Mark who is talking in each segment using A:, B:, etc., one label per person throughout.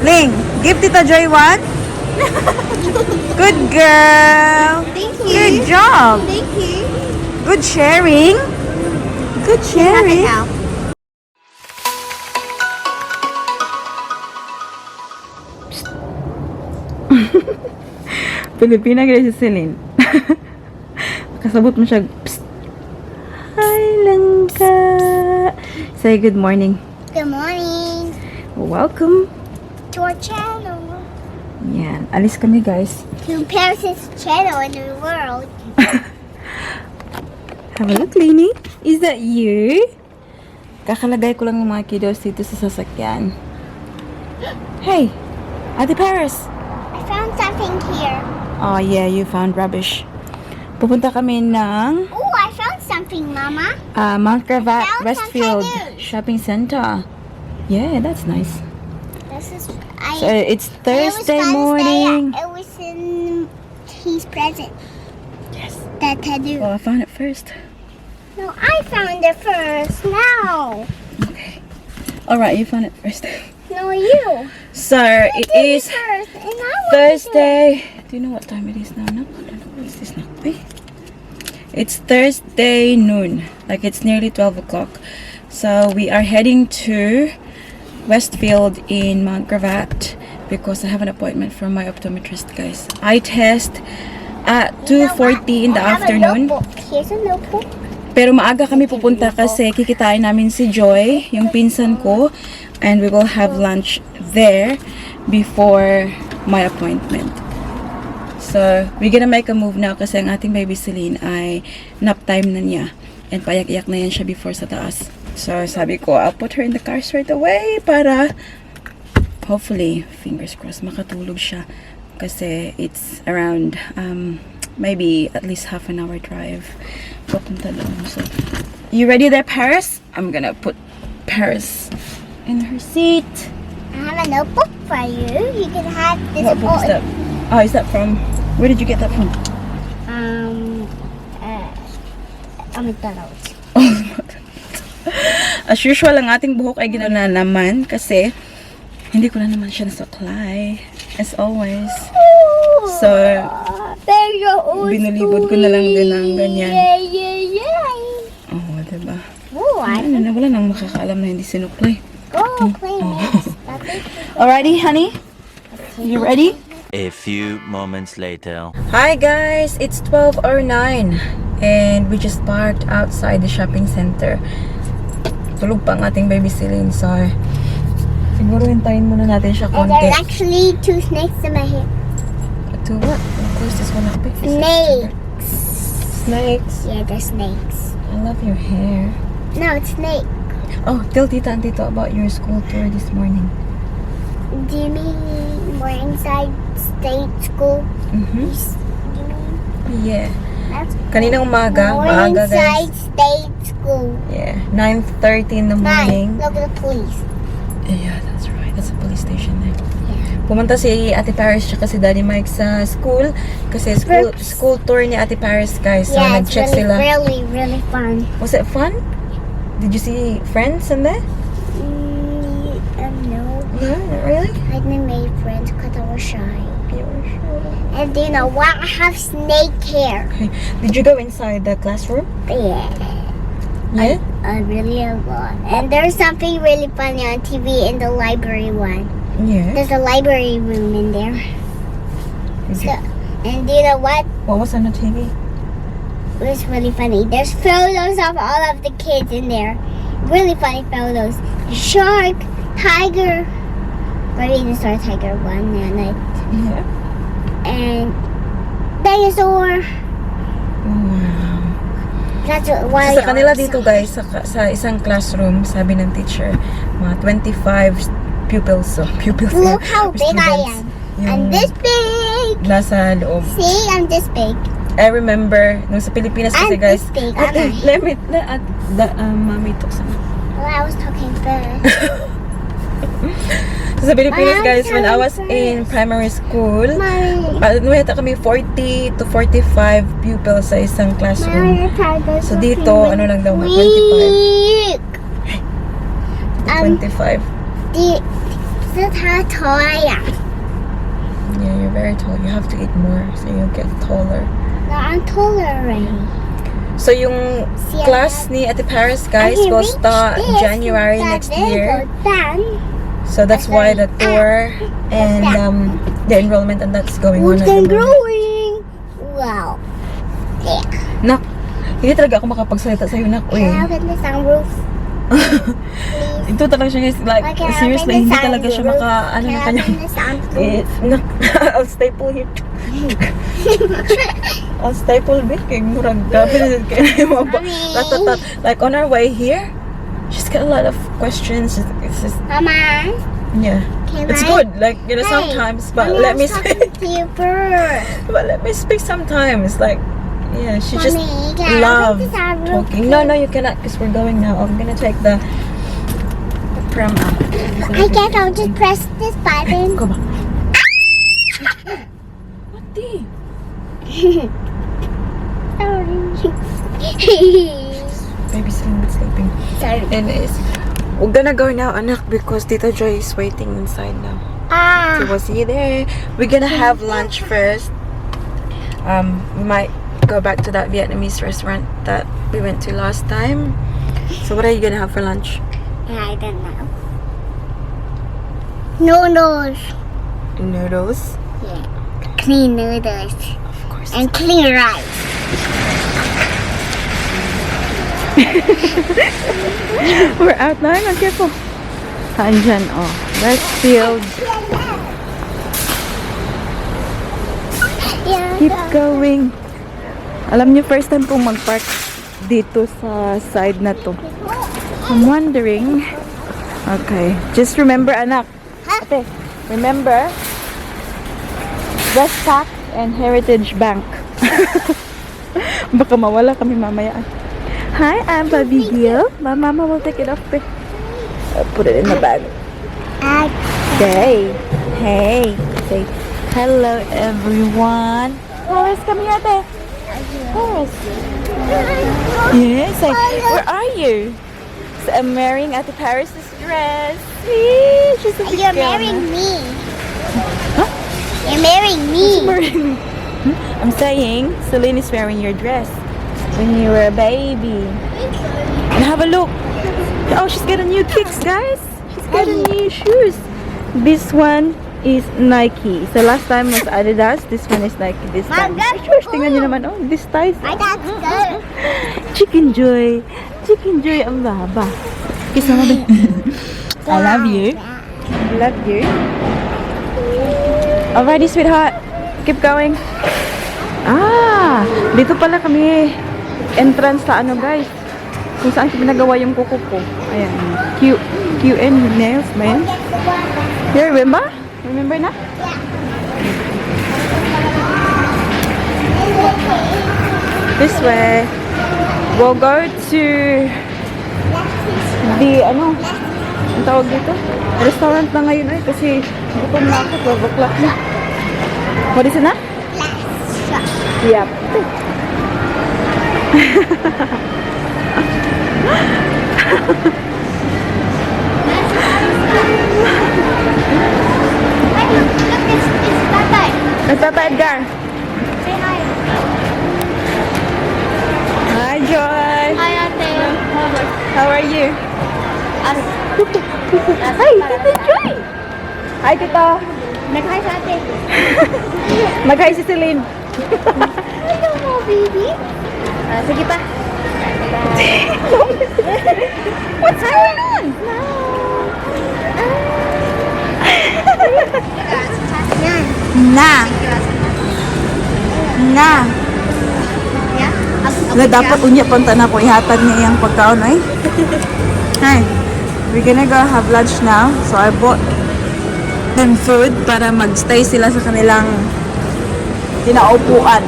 A: Ling, give Tita Joy one. Good girl.
B: Thank you.
A: Good job.
B: Thank you.
A: Good sharing. Good sharing. Filipina guys si Celine. Kasabot mo siya. Psst. Hi, Langka. Say good morning.
B: Good morning
A: Welcome.
B: to our channel.
A: Yan. Alis kami guys.
B: To Paris' channel in the world.
A: Have a look, Lainey. Is that you? Kakalagay ko lang ng mga kiddos dito sa sasakyan. Hey, Ate Paris.
B: I found something here.
A: Oh yeah, you found rubbish. Pupunta kami ng
B: Oh, I found something, Mama.
A: Mount Gravatt
B: found
A: Westfield
B: some canoes.
A: Shopping Center. Yeah, that's nice.
B: This is
A: So it's Thursday
B: it was
A: morning.
B: It was in his present.
A: Yes.
B: That tattoo.
A: Oh, I found it first.
B: No, I found it first. No.
A: Okay. All right, you found it first.
B: No, you.
A: So it
B: did
A: is
B: first, and I wanted it.
A: Thursday. Do you know what time it is now? No, I don't know. What is this now? Wait. It's Thursday noon. Like it's nearly 12 o'clock. So we are heading to Westfield in Mount Gravatt because I have an appointment from my optometrist, guys. Eye test at 2:40 in the
B: I have a
A: afternoon.
B: notebook. Here's a notebook.
A: Pero maaga kami pupunta kasi kikitain namin si Joy, yung pinsan ko, and we will have lunch there before my appointment. So, we're gonna make a move now kasi ang ating baby Celine ay nap time na niya. And payak-iyak na yan siya before sa taas. So, sabi ko, I'll put her in the car straight away para hopefully, fingers crossed, makatulog siya. Kasi it's around maybe at least half an hour drive. Papunta doon. So, you ready there, Paris? I'm gonna put Paris in her seat.
B: I have a notebook for you. You can have this
A: What book is that? Oh, is that from? Where did you get that from?
B: McDonald's.
A: As usual, ang ating buhok ay ginala naman kasi hindi ko na naman siya nasaklay. As always. So, binulibod ko na lang din ng ganyan. Oh, diba?
B: Oh,
A: Ano na, wala nang makakaalam na hindi sinuklay.
B: go play next.
A: Alrighty, honey? You ready?
C: A few moments later.
A: Hi guys, it's 12:09 and we just parked outside the shopping center. Tulog pa ang ating baby Celine, so siguro hintayin muna natin siya
B: And
A: konti.
B: there's actually 2 snakes in my hair.
A: To what? Of course, this one up.
B: Snakes.
A: Snakes.
B: Yeah, they're snakes.
A: I love your hair.
B: No, it's snake.
A: Oh, tell Tita and Tito about your school tour this morning.
B: Do you mean we're inside state school?
A: Mm-hmm.
B: You mean?
A: Yeah.
B: That's
A: Kanina umaga,
B: we're
A: maaga
B: inside
A: guys.
B: state school.
A: Yeah, 9:30 in the morning.
B: Look at the police.
A: Yeah, that's right. That's a police station there. Pumunta si Ate Paris tsaka si Daddy Mike sa school kasi school tour ni Ate Paris, guys. So
B: Yeah, it's
A: nag-check
B: really,
A: sila.
B: really fun.
A: Was it fun? Did you see friends in there?
B: No.
A: No, not really.
B: I didn't make friends because I was shy.
A: You were sure.
B: And do you know what? I have snake hair.
A: Okay. Did you go inside the classroom?
B: Yeah.
A: Yeah.
B: I really a lot. And there's something really funny on TV in the library one.
A: Yeah.
B: There's a library room in there.
A: Did
B: So,
A: you-
B: and do you know what?
A: What was on the TV?
B: It was really funny. There's photos of all of the kids in there. Really funny photos. Shark, tiger, dinosaur, tiger one,
A: Yeah.
B: and dinosaur.
A: Wow.
B: That's why.
A: Sa kanila dito guys, sa isang classroom, sabi ng teacher, mga 25 pupils. So, pupils.
B: Look how big I
A: students
B: am.
A: yung
B: I'm this big.
A: nasa loob.
B: See, I'm this big.
A: I remember, nung sa Pilipinas kasi
B: I'm
A: guys,
B: this big,
A: okay,
B: aren't I?
A: Mami talk sa
B: Well, I was talking first.
A: So, sa Pilipinas
B: Mom,
A: guys, when I was
B: tell me
A: in primary school,
B: Mommy.
A: ano yata kami 40 to 45 pupils sa isang classroom.
B: Mommy, tiger's
A: So dito,
B: looking
A: ano lang daw, 25.
B: weak.
A: 25.
B: The This is how tall I am.
A: Yeah, you're very tall. You have to eat more so you'll get taller.
B: No, I'm taller already.
A: So yung
B: See,
A: class ni Ate Paris, guys,
B: I can
A: will
B: reach
A: start
B: this,
A: January
B: but
A: next
B: then
A: year.
B: go down.
A: So that's why the tour and the enrollment and that's going on at the
B: Then
A: moment.
B: growing. Wow. Yeah.
A: Nak, hindi talaga ako makapagsalita sa'yo, Nak. Uy.
B: Can I open the sunroof?
A: Ito talaga siya, guys. Like,
B: Can I
A: seriously,
B: open the
A: hindi talaga siya
B: sunroof?
A: maka, ano
B: Can
A: na
B: I
A: kanyang...
B: open the sunroof?
A: Nak, I'll staple here. I'll staple bit kay murag gabi na kay
B: Mommy.
A: like on our way here, she's got a lot of questions. It's just,
B: Mama.
A: yeah,
B: Can
A: it's
B: I-
A: good. Like
B: Hey,
A: sometimes, but
B: Mommy,
A: let
B: I
A: me
B: was talking
A: speak.
B: to you first.
A: But let me speak sometimes. Like, yeah, she just
B: Mommy, can I
A: love
B: open the sunroof?
A: talking. No, you cannot because we're going now. I'm gonna take the pram out.
B: I guess I'll just press this button.
A: Go back. What the? Baby's sleeping.
B: Sorry.
A: Anyways, we're gonna go now, anak, because Tita Joy is waiting inside now.
B: Ah.
A: So we'll see you there. We're gonna have lunch first. We might go back to that Vietnamese restaurant that we went to last time. So what are you gonna have for lunch?
B: I don't know. Noodles.
A: Noodles.
B: Yeah. Clean noodles.
A: Of course.
B: And clean rice.
A: We're out now. Ang careful. Andyan, oh. Westfield.
B: Yeah.
A: Keep going. Alam niyo, first time pong mag-park dito sa side na to. I'm wondering. Okay. Just remember, anak. Ate, remember Westpac and Heritage Bank. Baka mawala kami mamaya. Hi, I'm a video. Mama will take it off. I'll put it in the bag. Say, hey, say hello everyone. Horace, come here, ate. Horace. Yes, say, where are you? So I'm wearing Ate Paris's dress. See, she's a big
B: You're
A: girl
B: marrying
A: now.
B: me.
A: Huh?
B: You're marrying me.
A: Wearing- I'm saying Celine is wearing your dress when you were a baby. And have a look. Oh, she's got a new kicks, guys. She's got a new shoes. This one is Nike. So last time was Adidas. This one is Nike. This time.
B: that's
A: Shush, tingnan niyo naman. Oh, this ties.
B: My dad's good.
A: Chicken Joy. Chicken Joy ang baba. Kiss mo ba? I love you. Love you. Alrighty, sweetheart. Keep going. Ah, dito pala kami entrance sa ano, guys. Kung saan ko pinagawa yung kuko ko. Ayan. QN nails ba yan? You remember? Remember na? This way. We'll go to the, ano, ang tawag dito? Restaurant na ngayon ay kasi gutom na ako, 12 o'clock na. What is it na? Yep. It's Tata Edgar.
B: Say hi.
A: Hi, Joy.
B: Hi, Ate.
A: How are you? Hi, Tita Joy. Hi, Tita.
B: Nag-hi sa ate.
A: Mag-hi si Celine.
B: Hello mo, baby.
A: Sige pa. What's going on? Na. Na dapat unya punta na ko ihatag niya yung pagkaon ay. Hi. We're gonna go have lunch now. So I bought them food para magstay sila sa kanilang kinaupuan.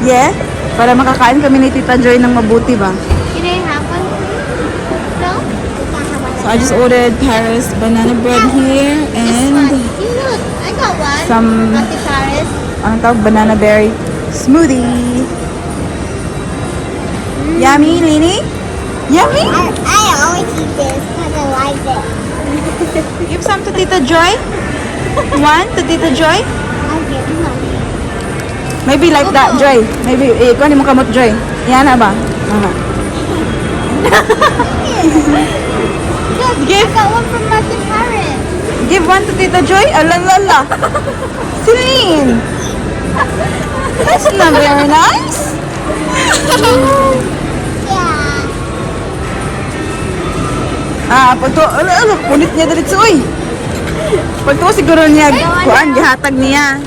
A: Yeah? Para makakain kami ni Tita Joy ng mabuti ba?
B: Can I have one? No?
A: So I just ordered Paris banana bread here and
B: Look, I got one.
A: some
B: Ate Paris.
A: anong tawag? Banana berry smoothie. Yummy, Lini? Yummy?
B: I always eat this because I like like this.
A: Give some to Tita Joy. One to Tita Joy.
B: I'll give you one.
A: Maybe like that, Joy. Maybe, ikaw ni mo kamot, Joy. Yan na ba?
B: Give. I got one from Martin Harris.
A: Give one to Tita Joy. Alalala. Celine. That's not very nice.
B: Yeah.
A: Pagto, punit niya dali sa uy. Pagto siguro niya, kuan, gihatag niya.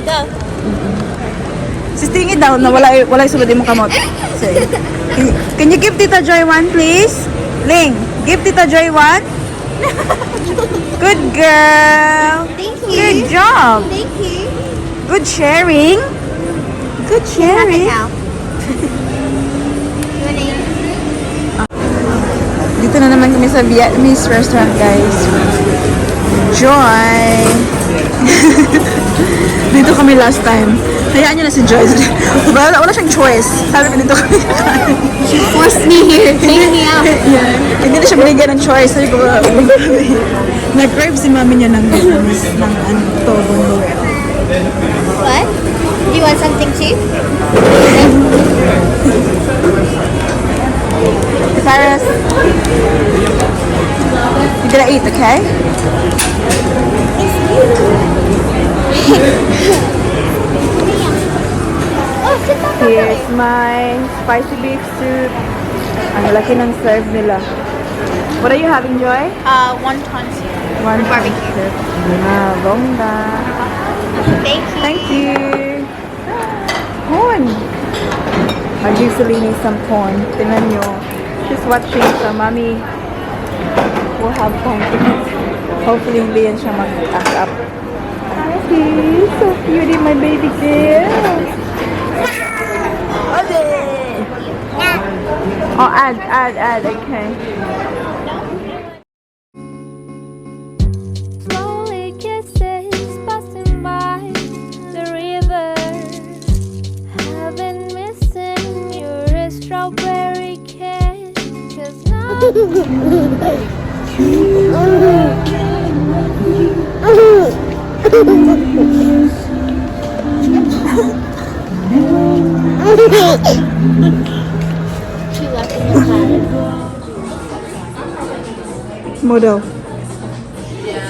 A: Sistingi daw na wala sulod mo kamot. Sige. Can you give Tita Joy one, please? Ling, give Tita Joy one. Good girl.
B: Thank you.
A: Good job.
B: Thank you.
A: Good sharing. Good sharing. Dito na naman kami sa Vietnamese restaurant, guys. Joy! Dito kami last time. Hayaan nyo na si Joy. Wala siyang choice. Sabi ko dito kami kakain.
B: She forced me here. Take me out.
A: Yeah. Hindi na siya binigyan ng choice. Sabi ko, nag-crave si mami niya ng Vietnamese, ng togo.
B: What? Do you want something too?
A: Cyrus, you're gonna eat, okay? Here's my spicy beef soup. Ang laki ng serve nila. What are you having, Joy?
B: Wonton soup.
A: One
B: Barbecue.
A: soup. Bongga.
B: Thank you.
A: Thank you. Corn. I'll give Celine some corn. Tingnan nyo. She's watching, so mommy will have time to eat. Hopefully, hindi yan siya mag-act up. Okay, so cutie, my baby girl. Oh, add, okay.
D: Slowly kisses passing by the river. I've been missing your strawberry kiss. 'Cause now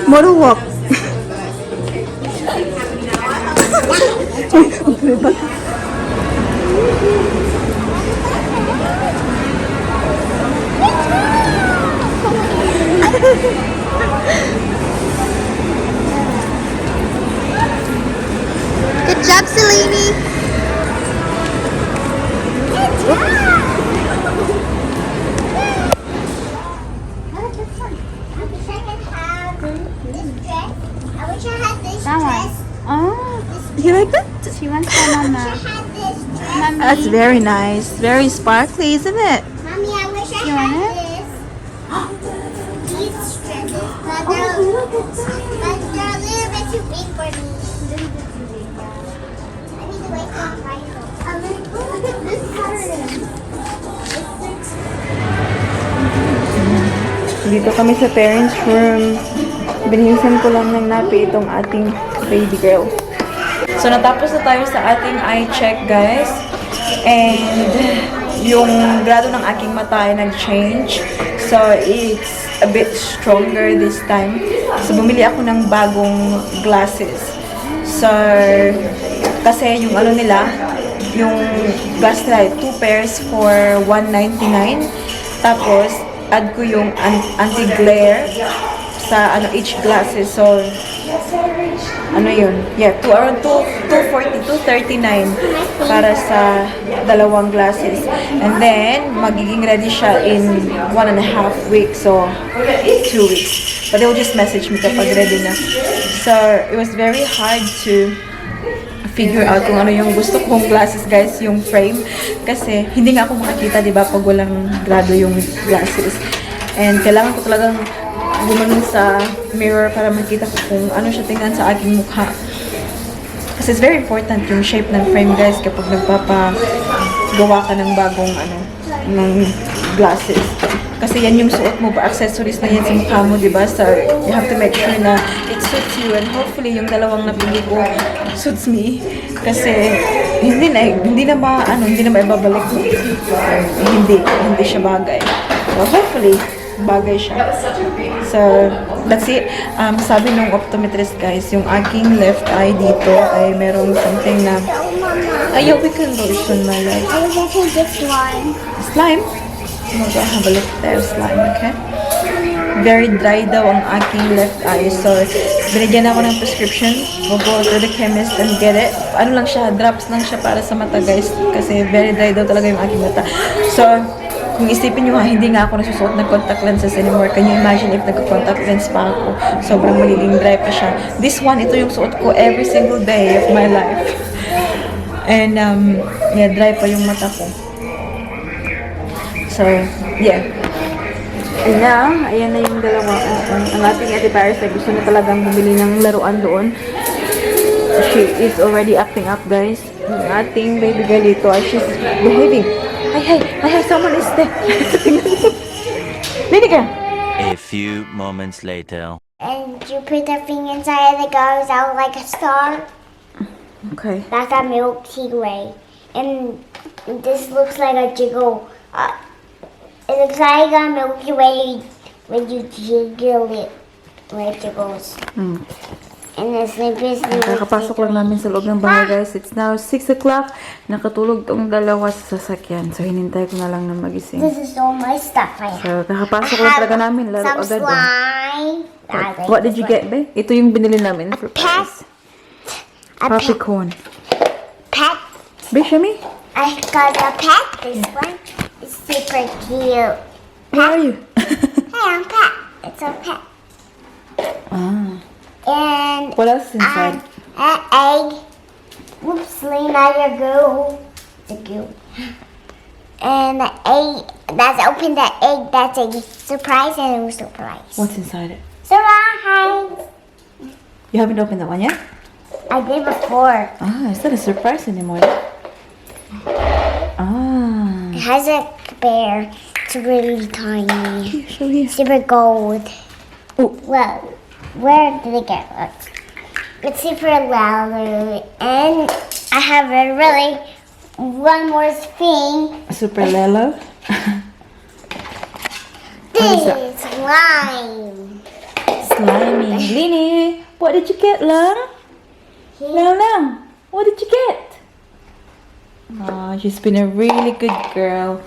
A: Model walk.
B: Good job, Selene.
D: that one. Oh,
A: You like that?
D: she wants that, Mama. Mommy.
A: That's very nice. Very sparkly, isn't it?
B: Mommy, I wish I
D: You
B: had
D: want it?
B: this. These dresses, but they're a little bit too big for me. I need to wait for a price. Look at this pattern.
A: Dito kami sa parents' room. Binihisan ko lang ng napi itong ating baby girl. So, natapos na tayo sa ating eye check, guys. And yung grado ng aking mata ay nag-change. So, it's a bit stronger this time. So, bumili ako ng bagong glasses. So, kasi yung ano nila, yung glass nila, 2 pairs for $199. Tapos, add ko yung anti-glare sa ano each glasses. So, ano yun? Yeah, around 240, 239 para sa dalawang glasses. And then, magiging ready siya in 1.5 weeks. So, 2 weeks. But they will just message me kapag ready na. So, it was very hard to figure out kung ano yung gusto kong glasses, guys, yung frame. Kasi, hindi nga ako makakita, di ba, pag walang grado yung glasses. And kailangan ko talagang gumanon sa mirror para makita ko kung ano siya tingnan sa aking mukha. Kasi it's very important yung shape ng frame, guys, kapag nagpapagawa ka ng bagong ng glasses. Kasi yan yung suot mo ba, accessories na yan sa mukha mo, di ba? So, you have to make sure na it suits you and hopefully yung dalawang napili ko suits me. Kasi hindi na maibabalik mo. Hindi siya bagay. So, hopefully, bagay siya. So, that's it. Sabi nung optometrist guys, yung aking left eye dito ay merong something na ayaw, we can lotion my leg.
B: I was actually this one.
A: Slime? I'm gonna have a look there, slime, okay? Very dry daw ang aking left eye. So, binigyan ako ng prescription. We'll go to the chemist and get it. Ano lang siya, drops lang siya para sa mata, guys. Kasi very dry daw talaga yung aking mata. So, kung isipin nyo hindi nga ako nasusuot ng contact lenses anymore. Can you imagine if nagka-contact lens pa ako? Sobrang magiging dry pa siya. This one, ito yung suot ko every single day of my life. And, yeah, dry pa yung mata ko. So, yeah. And now, ayan na yung dalawa. Ang ating Ate Paris ay gusto na talagang bumili ng laruan doon. She is already acting up, guys. Ang ating baby girl dito, she's behaving. Ay, someone is there. Lini ka?
C: A few moments later.
B: And you put the thing inside and it goes out like a star.
A: Okay.
B: That's a Milky Way. And this looks like a jiggle. It looks like a Milky Way when you jiggle it. When it jiggles. And it's like this.
A: Kakapasok lang namin sa loob ng bahay, guys. It's now 6 o'clock. Nakatulog tong dalawa sa sasakyan. So, hinintay ko na lang na magising.
B: This is all my stuff.
A: So, kakapasok lang talaga namin. Laro
B: Some
A: agad.
B: slime.
A: What did you get, be? Ito yung binili namin for Paris. Puppy corn.
B: Pet.
A: Be, show me.
B: I got a pet. This one is super cute.
A: Where are you?
B: Hey, I'm pet. It's a pet. And
A: What else is inside?
B: an egg. Whoops, Lena, your goo. The goo. And the egg. That's open the egg. That's a surprise and it was surprise.
A: What's inside it?
B: Surprise!
A: You haven't opened that one yet?
B: I did before.
A: It's not a surprise anymore.
B: It has a bear. It's really tiny.
A: Here, show here.
B: Super gold.
A: Oh.
B: Well, where did it get? Look. It's super loud. And I have a really one more thing.
A: Super Lelo. is that?
B: This slime.
A: Slimy. Lini, what did you get, Lang? Lang, what did you get? Oh, she's been a really good girl.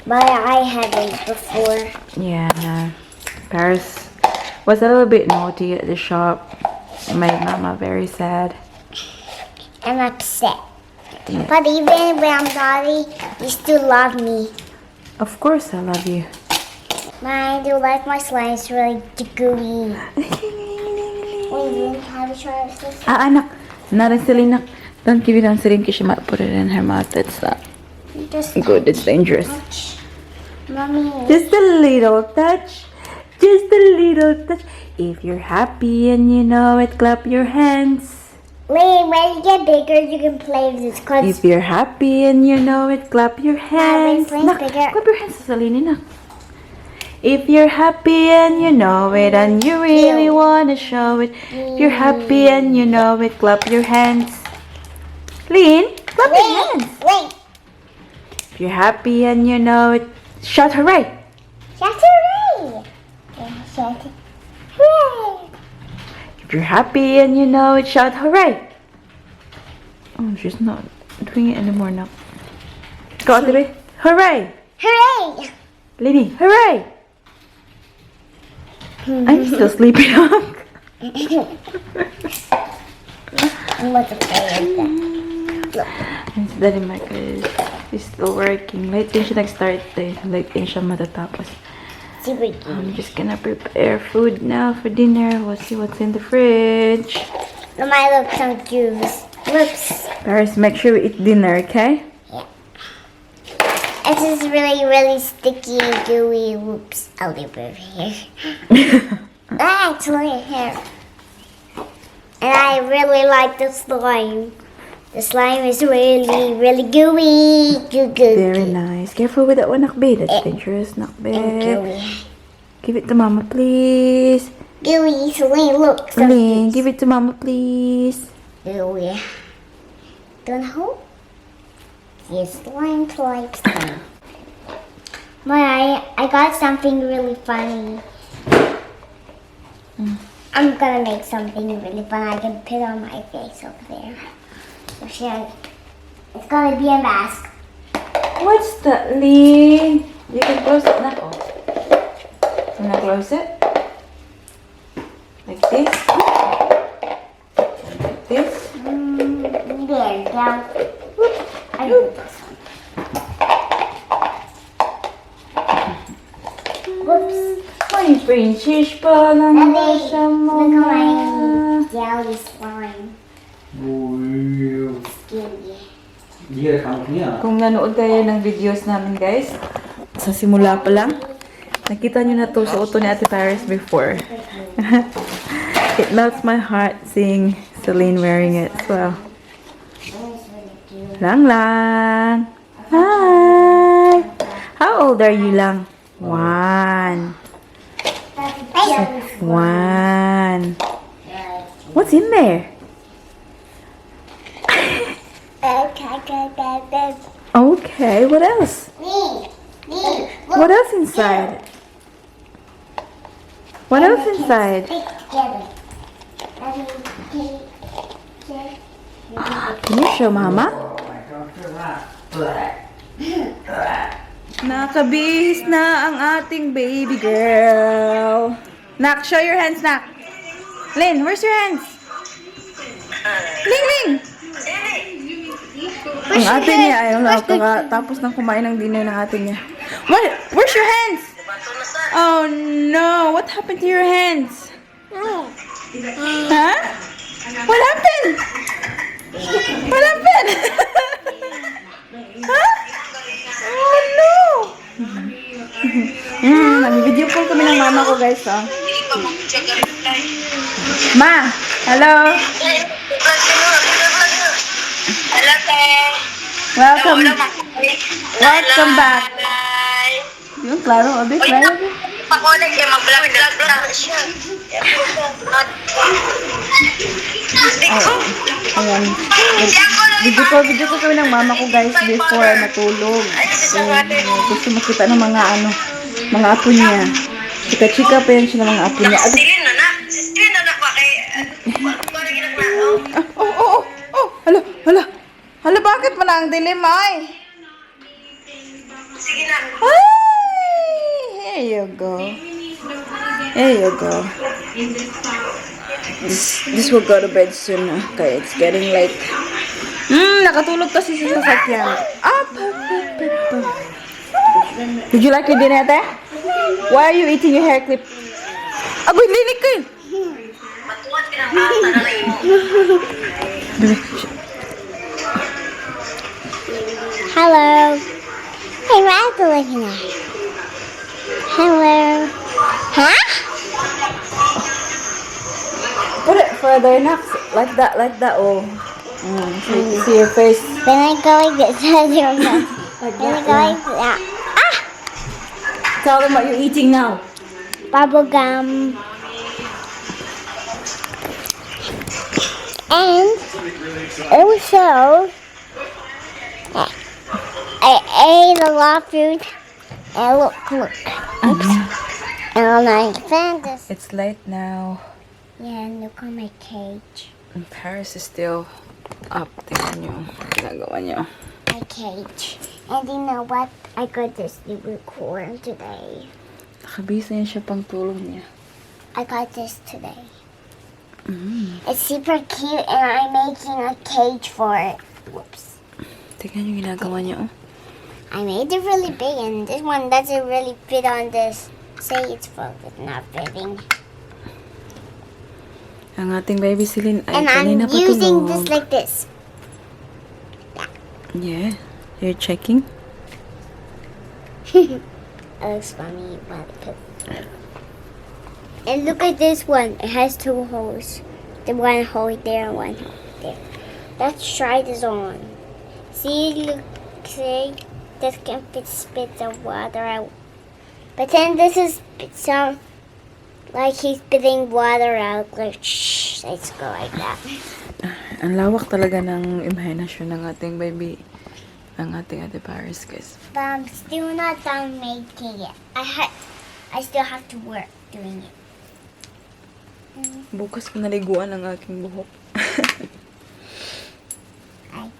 B: But I had it before.
A: Yeah, Paris was a little bit naughty at the shop. Made Mama very sad.
B: I'm upset.
A: Yeah.
B: But even when I'm naughty, you still love me.
A: Of course I love you.
B: I do like my slime. It's really gooey. Wait, have you tried this?
A: Anak. Not a silly nak. Don't give it on Sirin because she might put it in her mouth. It's not
B: Just
A: good. It's dangerous.
B: touch. Mommy.
A: Just a little touch. Just a little touch. If you're happy and you know it, clap your hands.
B: Wait, when you get bigger, you can play with this. Cause
A: If you're happy and you know it, clap your hands.
B: friends
A: Nak,
B: bigger.
A: clap your hands, Salini, nak. If you're happy and you know it and you really want to show it. If you're happy and you know it, clap your hands. Lynn, clap your hands.
B: wait.
A: If you're happy and you know it, shout hooray.
B: Shout hooray! Shout hooray!
A: If you're happy and you know it, shout hooray. Oh, she's not doing it anymore now. Go, Ate. Hooray!
B: Hooray!
A: Lady, hooray! I'm still sleeping.
B: What's the play
A: It's Daddy Mike is still working. Late din siya nag-start eh. Late din siya matatapos.
B: Super
A: I'm just gonna prepare food now for dinner. We'll see what's in the fridge.
B: My look some juice. Whoops.
A: Paris, make sure we eat dinner, okay?
B: This is really, really sticky and gooey. Whoops. I'll leave it over here. Actually, here. And I really like the slime. The slime is really, really gooey.
A: Very nice. Careful with that one, Nakbe. That's dangerous,
B: And
A: Nakbe.
B: gooey.
A: Give it to Mama, please.
B: Gooey, Celine, look.
A: Celine, give it to Mama, please.
B: Gooey. Don't hold. Yes, slime. But I got something really funny. I'm gonna make something really fun. I can put on my face over there. So it's gonna be a mask.
A: What's that, Lynn? You can close it now. Oh. Wanna close it? Like this? Like this?
B: There, down. I do this one. Whoops.
A: May princess pa lang
B: Daddy,
A: siya mo.
B: look at my jelly slime. Skinny.
A: Kung nanood kayo ng videos namin, guys, sa simula pa lang, nakita nyo na to sa uto ni Ate Paris before. It melts my heart seeing Celine wearing it as well. Lang Lang! Hi! How old are you, Lang? 1. 1. What's in there? Okay, what else?
B: Me.
A: What else inside? What else inside?
B: Stick together.
A: Can you show Mama? Nakabihis na ang ating baby girl. Nak, show your hands, Nak. Lynn, where's your hands? Ling, Ling! Ang ate niya, ayun lang, tapos nang kumain ng dinner ng ate niya. What? Where's your hands? Oh no, what happened to your hands? Huh? What happened? What happened? Huh? Oh no! Nag-video call kami ng mama ko, guys, oh. Ma, hello. Welcome. Welcome back. Yung klaro, obe, klaro.
E: Pakonek eh, mag-vlog lang siya.
A: Ayan. Video call kami ng mama ko, guys, before matulog. So, gusto makita ng mga mga apo niya. Chika-chika pa yan siya ng mga apo niya.
E: Silin na na. Silin na na pa kay... Parang ginaglaho.
A: Hala, bakit mo na ang dilim, ay?
E: Sige na.
A: Ay! Here you go. Here you go. This will go to bed soon, okay? It's getting late. Nakatulog kasi sa sasakyan. Up. Did you like your dinner, Ate? Why are you eating your hair clip? Agoy, linig ka eh.
E: Matuwad ka ng bata na lang.
B: Hello. Hey, what are you looking at? Hello. Huh?
A: Put it further, Nax. Like that, oh. So you can see your face.
B: Then I go like this.
A: Like
B: Then I
A: that,
B: go like that.
A: Tell them what you're eating now.
B: Bubble gum. And also, I ate a lot of food. And look. Oops. And I found this.
A: It's late now.
B: Yeah, and look on my cage.
A: And Paris is still up. Tingnan nyo. Ginagawa nyo.
B: My cage. And you know what? I got this new recorder today.
A: Nakabisa niya siya pang tulog niya.
B: I got this today. It's super cute and I'm making a cage for it. Whoops.
A: Tingnan nyo ginagawa niya, oh.
B: I made it really big and this one doesn't really fit on this. Say it's full, but not fitting.
A: Ang ating baby Celine ay
B: And I'm
A: kanina pa
B: using
A: tulog.
B: this like this.
A: Yeah. You're checking?
B: It looks funny, but and look at this one. It has two holes. The one hole there and one hole there. Let's try this on. See, look, see, this can spit the water out. But then this is some, like he's spitting water out. Like, shh, let's go like that.
A: Ang lawak talaga ng imahinasyon ng ating baby. Ang ating Ate Paris, guys.
B: But I'm still not done making it. I still have to work doing it.
A: Bukas ko naliguan ang aking buhok.
B: Ay.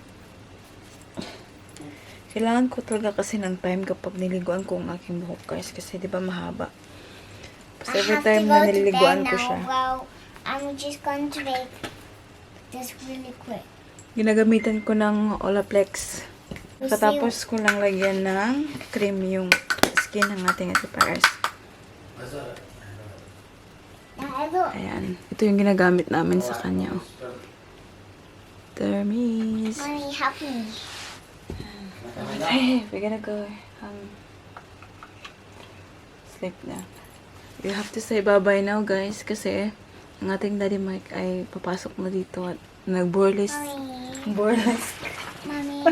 A: Kailangan ko talaga kasi ng time kapag niliguan ko ang aking buhok, guys. Kasi di ba mahaba. Tapos every time na nililiguan ko siya.
B: Well, I'm just going to make this really quick.
A: Ginagamitan ko ng Olaplex. Katapos ko lang lagyan ng cream yung skin ng ating Ate Paris. Ayan. Ito yung ginagamit namin sa kanya. Oh. Dermis.
B: Mommy, help me.
A: Hey, we're gonna go sleep na. We have to say bye-bye now, guys, kasi ang ating Daddy Mike ay papasok na dito at nag-boreless.
B: Mommy.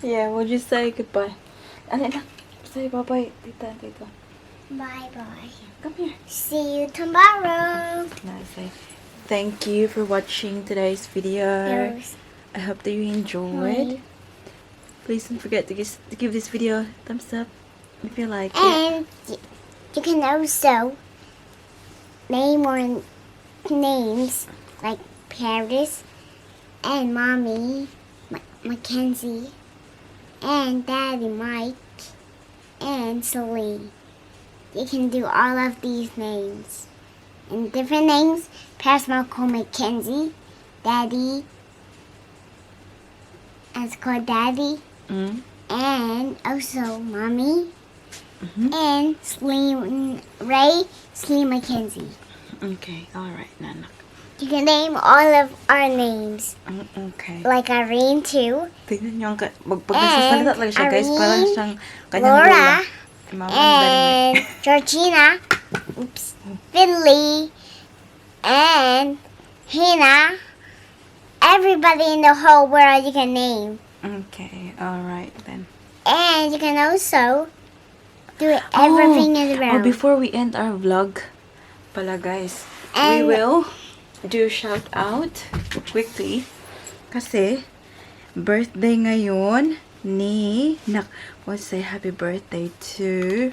A: Yeah, we'll just say goodbye. Ano na? Say bye-bye, tita, tito.
B: Bye-bye.
A: Come here.
B: See you tomorrow.
A: Say thank you for watching today's video.
B: Yes.
A: I hope that you enjoyed. Please don't forget to give this video a thumbs up if you like it.
B: And you can also name more names like Paris and Mommy Mackenzie and Daddy Mike and Celine. You can do all of these names. And different names. Paris Malcolm Mackenzie, Daddy, it's called Daddy, and also Mommy, and Ray Mackenzie.
A: Okay, alright, Nanak.
B: You can name all of our names,
A: Okay.
B: like Irene too,
A: Tignan nyo, pag nagsasalita talaga siya, guys,
B: Irene,
A: parang siyang kanyang
B: Laura,
A: lola. Mama, Daddy
B: and Georgina, Finley, and Hannah. Everybody in the whole world you can name.
A: Okay, alright then.
B: And you can also do everything in the room.
A: Before we end our vlog, pala guys, we
B: And-
A: will do shout out quickly. Kasi, birthday ngayon ni, let's say happy birthday to,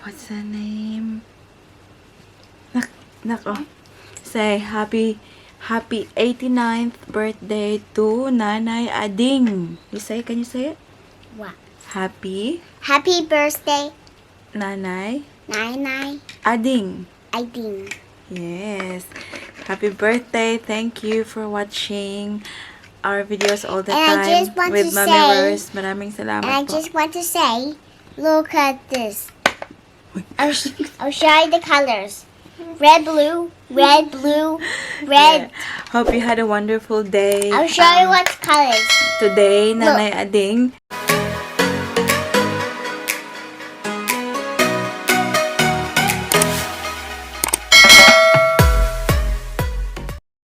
A: what's her name? Say happy 89th birthday to Nanay Ading. Can you say it?
B: What?
A: Happy
B: birthday,
A: Nanay
B: Nai
A: Ading.
B: Iding.
A: Yes. Happy birthday. Thank you for watching our videos all the
B: And I
A: time
B: just want
A: with
B: to
A: Mami
B: say-
A: Rose. Maraming salamat
B: And I
A: po.
B: just want to say, look at this. I'll show you the colors. Red, blue, red, blue, red.
A: Hope you had a wonderful day.
B: I'll show you what colors.
A: Today, Nanay Ading